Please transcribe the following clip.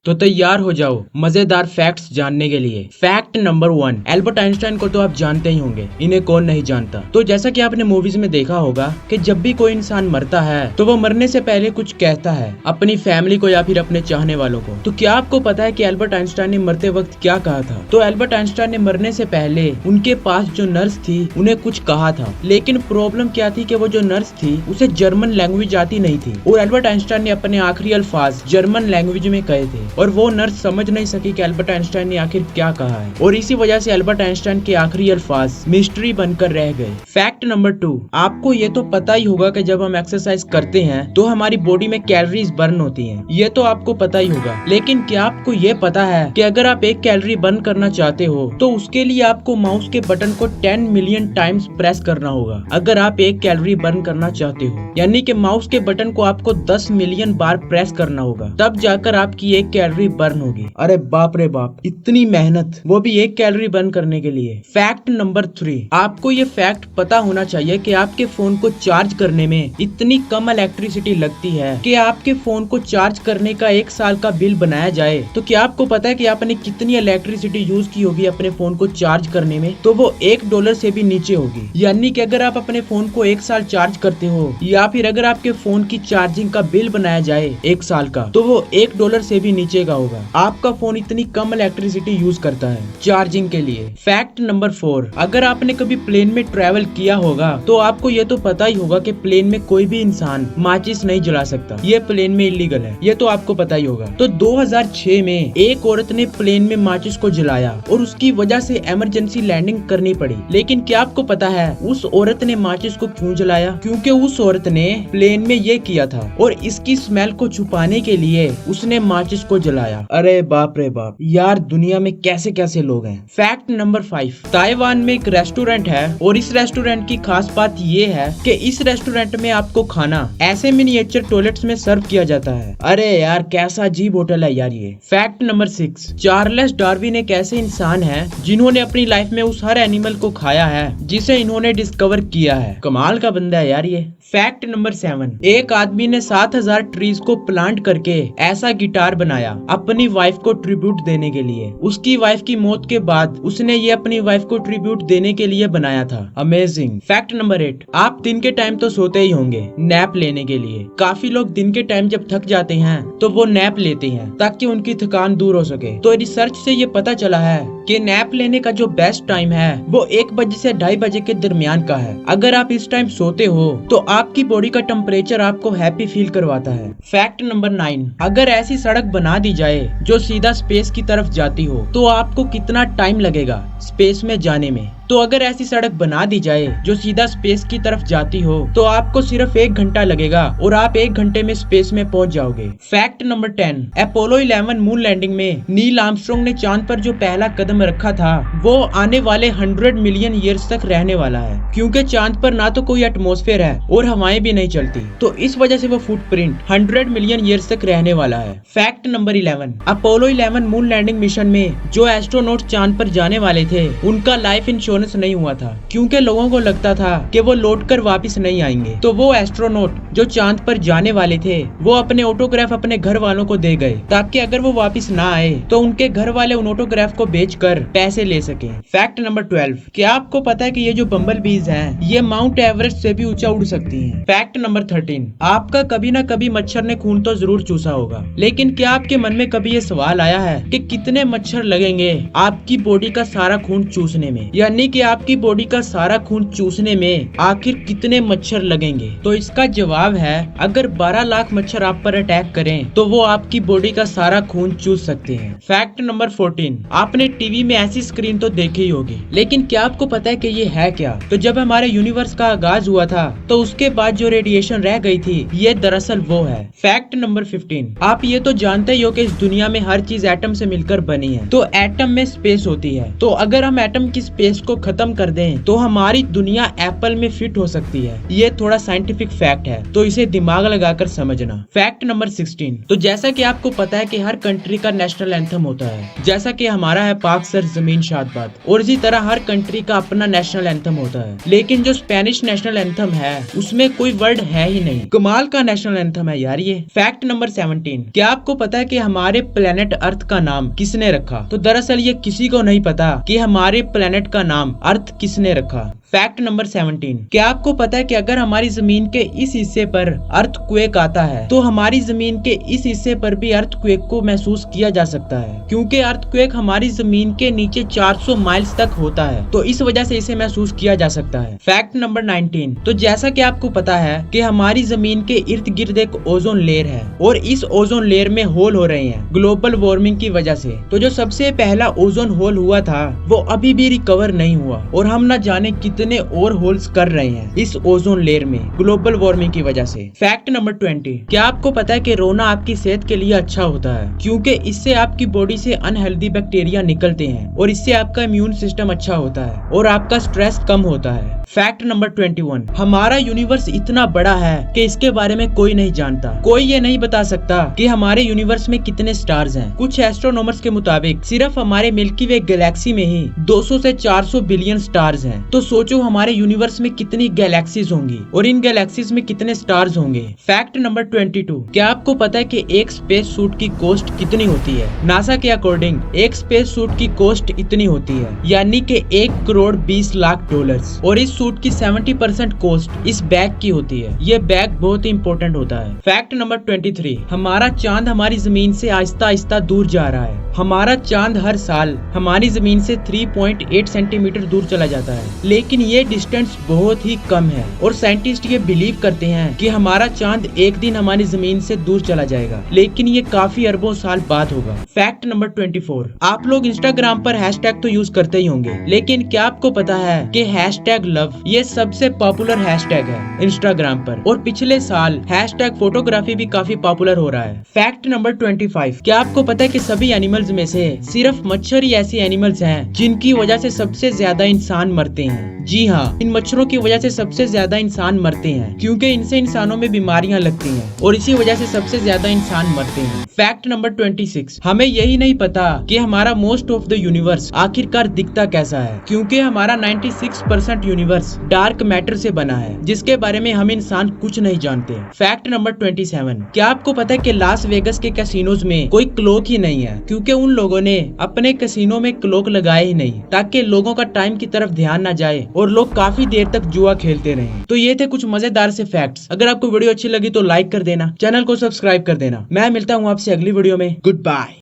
तो तैयार हो जाओ मजेदार फैक्ट्स जानने के लिए। फैक्ट नंबर 1, एल्बर्ट आइंस्टाइन को तो आप जानते ही होंगे, इन्हें कौन नहीं जानता। तो जैसा कि आपने मूवीज में देखा होगा कि जब भी कोई इंसान मरता है तो वो मरने से पहले कुछ कहता है अपनी फैमिली को या फिर अपने चाहने वालों को। तो क्या आपको पता है कि एल्बर्ट आइंस्टाइन ने मरते वक्त क्या कहा था? तो एल्बर्ट आइंस्टाइन ने मरने से पहले उनके पास जो नर्स थी उन्हें कुछ कहा था, लेकिन प्रॉब्लम क्या थी कि वो जो नर्स थी उसे जर्मन लैंग्वेज आती नहीं थी और एल्बर्ट आइंस्टाइन ने अपने आखिरी अल्फाज जर्मन लैंग्वेज में कहे थे और वो नर्स समझ नहीं सकी कि एल्बर्ट आइंस्टाइन ने आखिर क्या कहा है और इसी वजह से एल्बर्ट आइंस्टाइन के आखिरी अल्फाज मिस्ट्री बनकर रह गए। फैक्ट नंबर 2, आपको ये तो पता ही होगा कि जब हम एक्सरसाइज करते हैं तो हमारी बॉडी में कैलोरीज बर्न होती हैं। ये तो आपको पता ही होगा, लेकिन क्या आपको ये पता है कि अगर आप 1 कैलोरी बर्न करना चाहते हो तो उसके लिए आपको माउस के बटन को 10 मिलियन टाइम्स प्रेस करना होगा। अगर आप 1 कैलोरी बर्न करना चाहते हो यानी कि माउस के बटन को आपको 10 मिलियन बार प्रेस करना होगा, तब जाकर आपकी 1 कैलोरी बर्न होगी। अरे बाप रे बाप, इतनी मेहनत, वो भी 1 कैलोरी बर्न करने के लिए। फैक्ट नंबर 3, आपको ये फैक्ट पता होना चाहिए कि आपके फोन को चार्ज करने में इतनी कम इलेक्ट्रिसिटी लगती है कि आपके फोन को चार्ज करने का 1 साल का बिल बनाया जाए तो क्या आपको पता है कि आपने कितनी इलेक्ट्रिसिटी यूज की होगी अपने फोन को चार्ज करने में? तो वो $1 से भी नीचे होगी। यानी कि अगर आप अपने फोन को 1 साल चार्ज करते हो या फिर अगर आपके फोन की चार्जिंग का बिल बनाया जाए 1 साल का तो वो $1 से भी नीचे का होगा। आपका फोन इतनी कम इलेक्ट्रिसिटी यूज करता है चार्जिंग के लिए। फैक्ट नंबर 4, अगर आपने कभी प्लेन में ट्रेवल किया होगा तो आपको ये तो पता ही होगा कि प्लेन में कोई भी इंसान माचिस नहीं जला सकता, ये प्लेन में इलीगल है, ये तो आपको पता ही होगा। तो 2006 में एक औरत ने प्लेन में माचिस को जलाया और उसकी वजह से इमरजेंसी लैंडिंग करनी पड़ी। लेकिन क्या आपको पता है उस औरत ने माचिस को क्यों जलाया? क्योंकि उस औरत ने प्लेन में ये किया था और इसकी स्मेल को छुपाने के लिए उसने माचिस को जलाया। अरे बाप रे बाप, यार दुनिया में कैसे कैसे लोग हैं। फैक्ट नंबर 5, ताइवान में एक रेस्टोरेंट है और इस रेस्टोरेंट की खास बात ये है कि इस रेस्टोरेंट में आपको खाना ऐसे मिनिएचर टॉयलेट्स में सर्व किया जाता है। अरे यार कैसा अजीब होटल है यार ये। फैक्ट नंबर 6, चार्ल्स डार्विन एक ऐसे इंसान है जिन्होंने अपनी लाइफ में उस हर एनिमल को खाया है जिसे इन्होंने डिस्कवर किया है। कमाल का बंदा है यार ये। फैक्ट नंबर 7, एक आदमी ने 7000 ट्रीज को प्लांट करके ऐसा गिटार बनाया अपनी वाइफ को ट्रिब्यूट देने के लिए। उसकी वाइफ की मौत के बाद उसने ये अपनी वाइफ को ट्रिब्यूट देने के लिए बनाया था। अमेजिंग। फैक्ट नंबर 8, आप दिन के टाइम तो सोते ही होंगे नैप लेने के लिए। काफी लोग दिन के टाइम जब थक जाते हैं तो वो नैप लेते हैं ताकि उनकी थकान दूर हो सके। तो रिसर्च से ये पता चला है कि नैप लेने का जो बेस्ट टाइम है वो 1 बजे से 2:30 बजे के दरमियान का है। अगर आप इस टाइम सोते हो तो आपकी बॉडी का टेम्परेचर आपको हैप्पी फील करवाता है। फैक्ट नंबर 9, अगर ऐसी सड़क बना दी जाए जो सीधा स्पेस की तरफ जाती हो तो आपको कितना टाइम लगेगा स्पेस में जाने में? तो अगर ऐसी सड़क बना दी जाए जो सीधा स्पेस की तरफ जाती हो तो आपको सिर्फ 1 घंटा लगेगा और आप 1 घंटे में स्पेस में पहुंच जाओगे। Fact number 10, Apollo 11 moon landing में नील आर्मस्ट्रांग ने चांद पर जो पहला कदम रखा था वो आने वाले 100 मिलियन ईयर्स तक रहने वाला है, क्योंकि चांद पर ना तो कोई एटमॉस्फेयर है और हवाएं भी नहीं चलती, तो इस वजह से वो फुटप्रिंट 100 मिलियन ईयर्स तक रहने वाला है। Fact number 11, Apollo 11 moon landing mission में जो एस्ट्रोनॉट चांद पर जाने वाले थे उनका लाइफ इंश्योरेंस नहीं हुआ था, क्योंकि लोगों को लगता था कि वो लौटकर वापस नहीं आएंगे। तो वो एस्ट्रोनॉट जो चांद पर जाने वाले थे वो अपने ऑटोग्राफ अपने घर वालों को दे गए ताकि अगर वो वापस ना आए तो उनके घर वाले उन ऑटोग्राफ को बेचकर पैसे ले सके। फैक्ट नंबर 12, क्या आपको पता है कि ये जो बम्बल बीज हैं ये माउंट एवरेस्ट से भी ऊंचा उड़ सकती हैं। फैक्ट नंबर 13, आपका कभी ना कभी मच्छर ने खून तो जरूर चूसा होगा, लेकिन क्या आपके मन में कभी ये सवाल आया है कि कितने मच्छर लगेंगे आपकी बॉडी का सारा खून चूसने में? यानी कि आपकी बॉडी का सारा खून चूसने में आखिर कितने मच्छर लगेंगे? तो इसका जवाब है अगर 12 लाख मच्छर आप पर अटैक करें तो वो आपकी बॉडी का सारा खून चूस सकते हैं। फैक्ट नंबर 14, आपने टीवी में ऐसी स्क्रीन तो देखी ही होगी, लेकिन क्या आपको पता है कि ये है क्या? तो जब हमारे यूनिवर्स का आगाज हुआ था तो उसके बाद जो रेडिएशन रह गई थी ये दरअसल वो है। फैक्ट नंबर 15, आप ये तो जानते ही हो कि इस दुनिया में हर चीज एटम से मिलकर बनी है, तो एटम में स्पेस होती है। तो अगर हम एटम की स्पेस को को खत्म कर दें तो हमारी दुनिया एप्पल में फिट हो सकती है। ये थोड़ा साइंटिफिक फैक्ट है, तो इसे दिमाग लगाकर समझना। Fact number 16। तो जैसा कि आपको पता है कि हर कंट्री का नेशनल एंथम होता है, जैसा कि हमारा है पाक सर जमीन शाद, और इसी तरह हर कंट्री का अपना नेशनल एंथम होता है। लेकिन जो स्पेनिश नेशनल एंथम है उसमें कोई वर्ड है ही नहीं। कमाल का नेशनल एंथम है यार ये। Fact number 17। क्या आपको पता है कि हमारे प्लेनेट अर्थ का नाम किसने रखा? तो दरअसल ये किसी को नहीं पता कि हमारे प्लेनेट का नाम अर्थ किसने रखा। Fact number 17। क्या आपको पता है कि अगर हमारी जमीन के इस हिस्से पर अर्थक्वेक आता है तो हमारी जमीन के इस हिस्से पर भी अर्थक्वेक को महसूस किया जा सकता है, क्योंकि अर्थक्वेक हमारी जमीन के नीचे 400 माइल्स तक होता है, तो इस वजह से इसे महसूस किया जा सकता है। Fact number 19। तो जैसा कि आपको पता है कि हमारी जमीन के इर्द गिर्द एक ओजोन लेयर है और इस ओजोन लेयर में होल हो रहे हैं ग्लोबल वार्मिंग की वजह से। तो जो सबसे पहला ओजोन होल हुआ था वो अभी भी रिकवर नहीं हुआ और हम न जाने कितने और होल्स कर रहे हैं इस ओजोन लेयर में ग्लोबल वार्मिंग की वजह से। Fact number 20। क्या आपको पता है कि रोना आपकी सेहत के लिए अच्छा होता है, क्योंकि इससे आपकी बॉडी से अनहेल्दी बैक्टीरिया निकलते हैं और इससे आपका इम्यून सिस्टम अच्छा होता है और आपका स्ट्रेस कम होता है। Fact number 21। हमारा यूनिवर्स इतना बड़ा है कि इसके बारे में कोई नहीं जानता। कोई ये नहीं बता सकता कि हमारे यूनिवर्स में कितने स्टार्स हैं। कुछ एस्ट्रोनॉमर्स के मुताबिक सिर्फ हमारे मिल्की वे गैलेक्सी में ही 200 से 400 बिलियन स्टार्स हैं। तो सोचो हमारे यूनिवर्स में कितनी गैलेक्सीज होंगी और इन गैलेक्सीज में कितने स्टार्स होंगे। Fact number 22। क्या आपको पता है कि एक स्पेस सूट की कॉस्ट कितनी होती है? नासा के अकॉर्डिंग एक स्पेस सूट की कॉस्ट इतनी होती है, यानी कि 1,20,00,000 डॉलर्स, और इस सूट की 70% कॉस्ट इस बैग की होती है। ये बैग बहुत ही इंपॉर्टेंट होता है। Fact number 23। हमारा चांद हमारी जमीन से आहिस्ता आहिस्ता दूर जा रहा है। हमारा चांद हर साल हमारी जमीन से 3.8 सेंटीमीटर दूर चला जाता है, लेकिन ये डिस्टेंस बहुत ही कम है और साइंटिस्ट ये बिलीव करते हैं कि हमारा चांद एक दिन हमारी जमीन से दूर चला जाएगा, लेकिन ये काफी अरबों साल बाद होगा। Fact number 24। आप लोग इंस्टाग्राम पर हैशटैग तो यूज करते ही होंगे, लेकिन क्या आपको पता है कि हैशटैग लव ये सबसे पॉपुलर हैशटैग है इंस्टाग्राम पर, और पिछले साल हैशटैग फोटोग्राफी भी काफी पॉपुलर हो रहा है। Fact number 25। क्या आपको पता है कि सभी एनिमल्स में से सिर्फ मच्छर ही ऐसी एनिमल्स हैं जिनकी वजह से सबसे ज्यादा इंसान मरते हैं? जी हाँ, इन मच्छरों की वजह से सबसे ज्यादा इंसान मरते हैं, क्योंकि इनसे इंसानों में बीमारियां लगती हैं और इसी वजह से सबसे ज्यादा इंसान मरते हैं। Fact number 26। हमें यही नहीं पता कि हमारा मोस्ट ऑफ द यूनिवर्स आखिरकार दिखता कैसा है, क्योंकि हमारा 96% यूनिवर्स डार्क मैटर से बना है, जिसके बारे में हम इंसान कुछ नहीं जानते। Fact number 27। क्या आपको पता है कि लास वेगस के कैसीनोज में कोई क्लॉक ही नहीं है, क्योंकि उन लोगों ने अपने कैसीनो में क्लॉक लगाए ही नहीं, ताकि लोगों का टाइम की तरफ ध्यान न जाए और लोग काफी देर तक जुआ खेलते रहे। तो ये थे कुछ मजेदार से फैक्ट्स। अगर आपको वीडियो अच्छी लगी तो लाइक कर देना, चैनल को सब्सक्राइब कर देना। मैं मिलता हूँ आपसे अगली वीडियो में। Good bye.